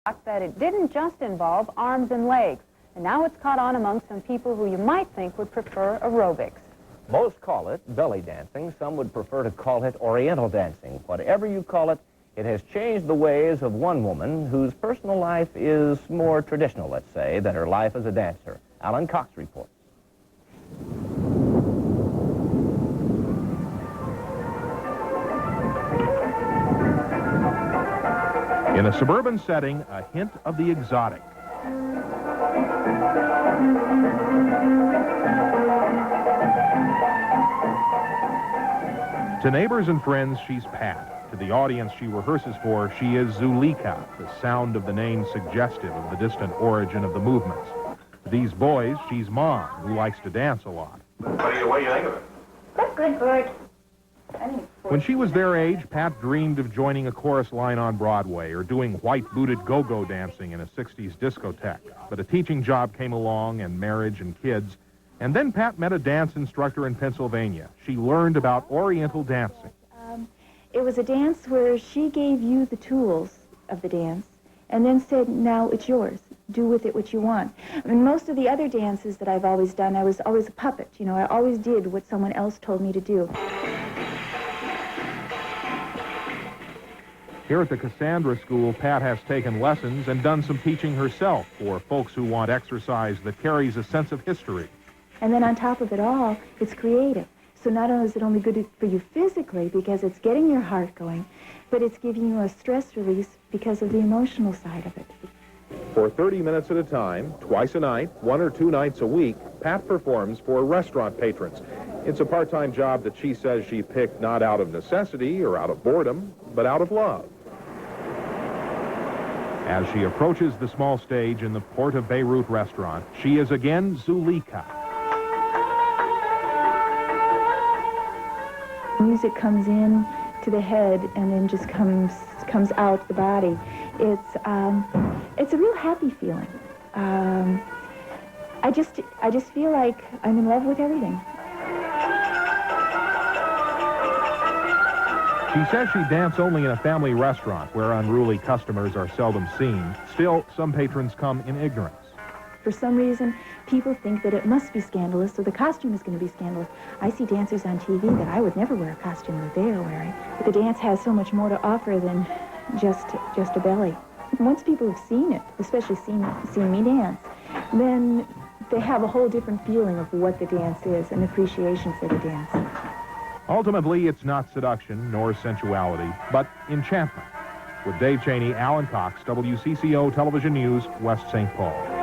that it didn't just involve arms and legs, and now it's caught on among some people who you might think would prefer aerobics. Most call it belly dancing. Some would prefer to call it oriental dancing. Whatever you call it, it has changed the ways of one woman whose personal life is more traditional, let's say, than her life as a dancer. Alan Cox reports. In a suburban setting, a hint of the exotic. To neighbors and friends, she's Pat. To the audience she rehearses for, she is Zulaika, the sound of the name suggestive of the distant origin of the movements. To these boys, she's Mom, who likes to dance a lot. What do you think of it? That's good, Bert. When she was their age, Pat dreamed of joining a chorus line on Broadway or doing white-booted go-go dancing in a 60s discotheque. But a teaching job came along, and marriage and kids. And then Pat met a dance instructor in Pennsylvania. She learned about Oriental dancing. It was a dance where she gave you the tools of the dance and then said, now it's yours. Do with it what you want. I mean, most of the other dances that I've always done, I was always a puppet. You know, I always did what someone else told me to do. Here at the Cassandra School, Pat has taken lessons and done some teaching herself for folks who want exercise that carries a sense of history. And then on top of it all, it's creative. So not only is it only good for you physically because it's getting your heart going, but it's giving you a stress release because of the emotional side of it. For 30 minutes at a time, twice a night, 1 or 2 nights a week, Pat performs for restaurant patrons. It's a part-time job that she says she picked not out of necessity or out of boredom, but out of love. As she approaches the small stage in the Port of Beirut restaurant, she is again Zulaika. Music comes in to the head and then just comes out the body. It's a real happy feeling. I just feel like I'm in love with everything. She says she dances only in a family restaurant where unruly customers are seldom seen. Still, some patrons come in ignorance. For some reason, people think that it must be scandalous, so the costume is going to be scandalous. I see dancers on TV that I would never wear a costume that they are wearing. But the dance has so much more to offer than just a belly. Once people have seen it, especially seen me dance, then they have a whole different feeling of what the dance is, an appreciation for the dance. Ultimately, it's not seduction nor sensuality, but enchantment. With Dave Cheney, Alan Cox, WCCO Television News, West St. Paul.